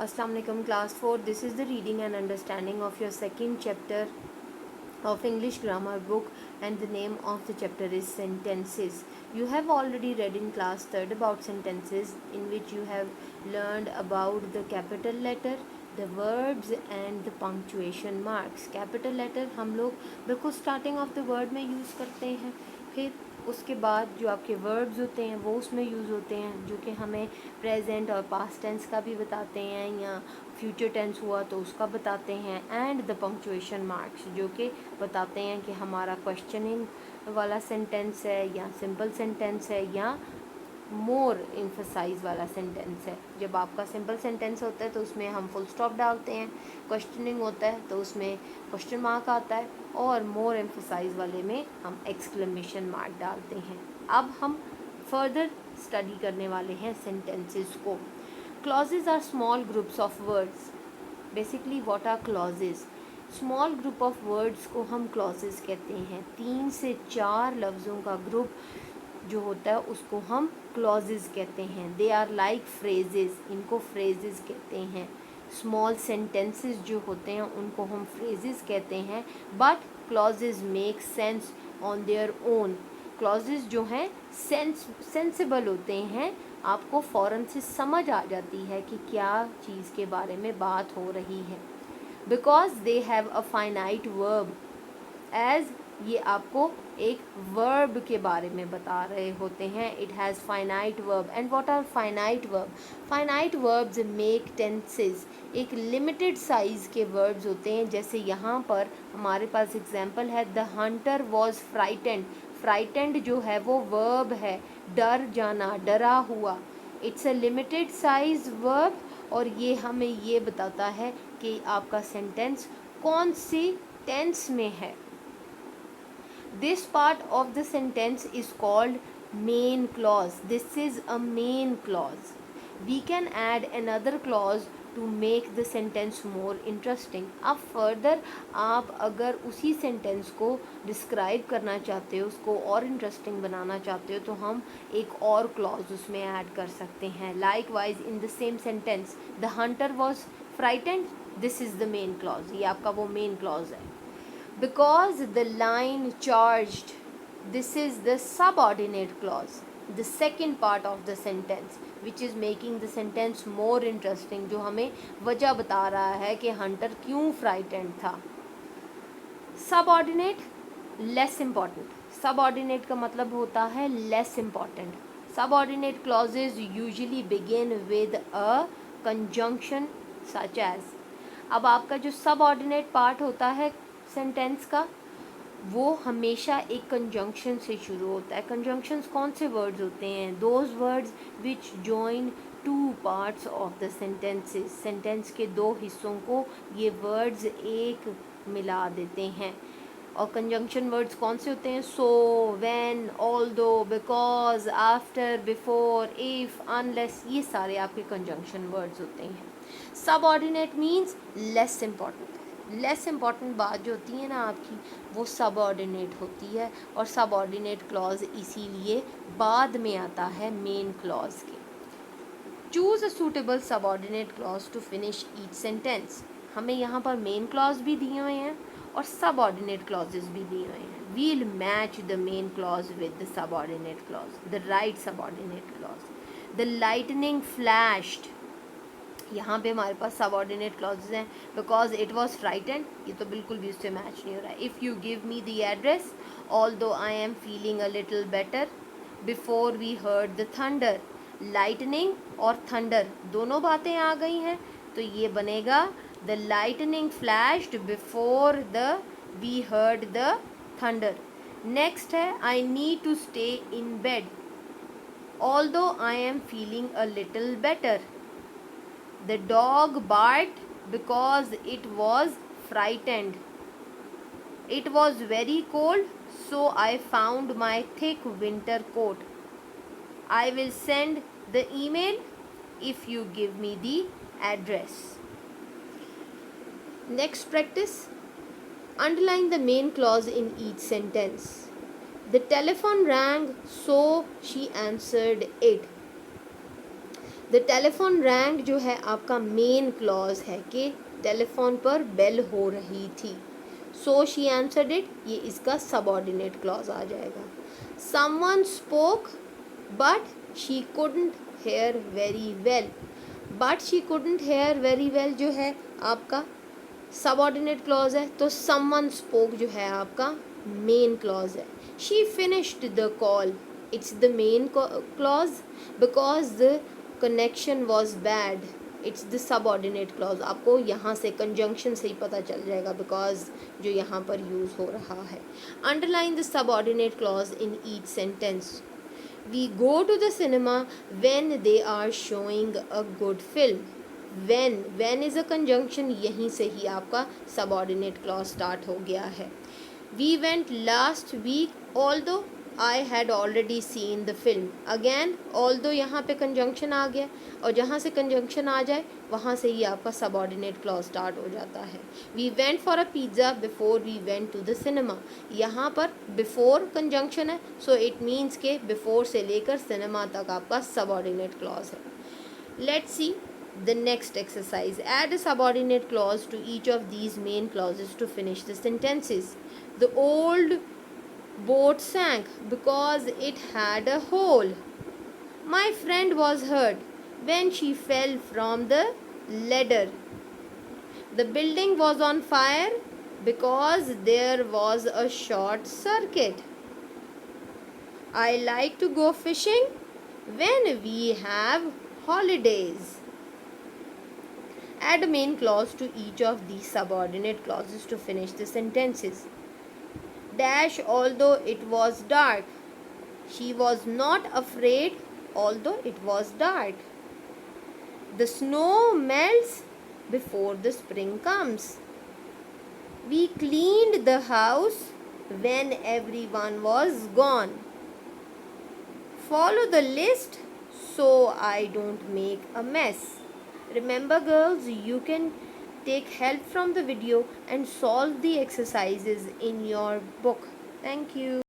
Assalamu alaikum class 4. This is the reading and understanding of your second chapter of English grammar book, and the name of the chapter is sentences. You have already read in class 3rd about sentences, in which you have learned about the capital letter, the verbs and the punctuation marks. Capital letter हम लोग बिल्कुल starting of the word में use करते हैं, फिर उसके बाद जो आपके वर्ड्स होते हैं वो उसमें यूज़ होते हैं, जो कि हमें प्रेजेंट और पास्ट टेंस का भी बताते हैं, या फ्यूचर टेंस हुआ तो उसका बताते हैं, एंड द पंक्चुएशन मार्क्स जो कि बताते हैं कि हमारा क्वेश्चनिंग वाला सेंटेंस है या सिंपल सेंटेंस है या मोर एम्फसाइज वाला सेंटेंस है. जब आपका सिंपल सेंटेंस होता है तो उसमें हम फुल स्टॉप डालते हैं, क्वेश्चनिंग होता है तो उसमें क्वेश्चन मार्क आता है, और मोर एम्फसाइज वाले में हम एक्सक्लेमेशन मार्क डालते हैं. अब हम फर्दर स्टडी करने वाले हैं सेंटेंसेस को. Clauses are small groups of words. Basically what are clauses? Small group of words को हम क्लॉजेज कहते हैं. 3 से 4 लफ्ज़ों का ग्रुप जो होता है उसको हम क्लॉजेज कहते हैं. दे आर लाइक फ्रेजेस, इनको फ्रेजेस कहते हैं. स्मॉल सेंटेंसेस जो होते हैं उनको हम फ्रेजेस कहते हैं. But clauses make sense on their own. Clauses जो हैं सेंसिबल होते हैं, आपको फ़ौरन से समझ आ जाती है कि क्या चीज़ के बारे में बात हो रही है. Because they have a finite verb. As ये आपको एक वर्ब के बारे में बता रहे होते हैं. It has finite verb. And what are finite verb? Finite verbs make tenses. एक लिमिटेड साइज़ के वर्ब्स होते हैं. जैसे यहाँ पर हमारे पास एग्जांपल है, the hunter was frightened. Frightened जो है वो वर्ब है, डर जाना, डरा हुआ. It's a limited size verb, और ये हमें ये बताता है कि आपका सेंटेंस कौन सी टेंस में है. This part of the sentence is called main clause. This is a main clause. We can add another clause to make the sentence more interesting. अब further आप अगर उसी sentence को describe करना चाहते हो, उसको और interesting बनाना चाहते हो, तो हम एक और clause उसमें add कर सकते हैं. Likewise in the same sentence, the hunter was frightened. This is the main clause. ये आपका वो main clause है. Because the line charged, this is the subordinate clause, the second part of the sentence, which is making the sentence more interesting, जो हमें वजह बता रहा है कि हंटर क्यों फ्राइटेंड था. Subordinate, less important. सबऑर्डिनेट का मतलब होता है less important. Subordinate clauses usually begin with a conjunction such as. अब आपका जो सबऑर्डिनेट पार्ट होता है सेंटेंस का, वो हमेशा एक कंजंक्शन से शुरू होता है. कंजंक्शंस कौन से वर्ड्स होते हैं? Those words which join two parts of the sentences. Sentence के दो हिस्सों को ये वर्ड्स एक मिला देते हैं. और कंजंक्शन वर्ड्स कौन से होते हैं? So, when, although, because, after, before, if, unless. ये सारे आपके कंजंक्शन वर्ड्स होते हैं. Subordinate means less important. Less important बात जो होती है ना आपकी, वो सबऑर्डिनेट होती है, और सबऑर्डिनेट क्लॉज इसीलिए बाद में आता है मेन क्लॉज के. Choose a suitable subordinate clause to finish each sentence. हमें यहाँ पर मेन क्लॉज भी दिए हुए हैं और सबऑर्डिनेट क्लॉजेज भी दिए हुए हैं. We'll match the main clause with the subordinate clause. The right subordinate clause. The lightning flashed. यहाँ पे हमारे पास सबऑर्डिनेट क्लॉजेज हैं. बिकॉज इट वॉज फ्राइटेंड, ये तो बिल्कुल भी उससे मैच नहीं हो रहा है. If you give me the address, although I am feeling a little better, before we heard the thunder. Lightning और थंडर दोनों बातें आ गई हैं, तो ये बनेगा the lightning flashed before the we heard the thunder. Next है, I need to stay in bed, although I am feeling a little better. The dog barked because it was frightened. It was very cold, so I found my thick winter coat. I will send the email if you give me the address. Next practice. Underline the main clause in each sentence. The telephone rang, so she answered it. The telephone wrong जो है आपका main clause है कि telephone पर bell हो रही थी. So she answered it, ये इसका सबऑर्डिनेट क्लॉज आ जाएगा. Someone spoke but she couldn't hear very well. But she couldn't hear very well जो है आपका सबऑर्डिनेट क्लॉज है, तो समवन स्पोक जो है आपका मेन क्लॉज है. She finished the call, it's the main clause because the connection was bad, it's the subordinate clause. आपको यहाँ से कंजंक्शन से ही पता चल जाएगा बिकॉज जो यहाँ पर यूज़ हो रहा है. Underline the subordinate clause in each sentence. We go to the cinema when they are showing a good film. When is a conjunction, यहीं से ही आपका subordinate clause start हो गया है. We went last week although I had already seen the film. Again although यहाँ पे conjunction आ गया, और जहाँ से conjunction आ जाए वहाँ से ही आपका subordinate clause start हो जाता है. We went for a pizza before we went to the cinema. यहाँ पर before conjunction है, so it means के before से लेकर cinema तक आपका subordinate clause है. Let's see the next exercise. Add a subordinate clause to each of these main clauses to finish the sentences. The old boat sank because it had a hole. My friend was hurt when she fell from the ladder. The building was on fire because there was a short circuit. I like to go fishing when we have holidays. Add a main clause to each of these subordinate clauses to finish the sentences. Dash although it was dark. She was not afraid although it was dark. The snow melts before the spring comes. We cleaned the house when everyone was gone. Follow the list so I don't make a mess. Remember girls, you can take help from the video and solve the exercises in your book. Thank you.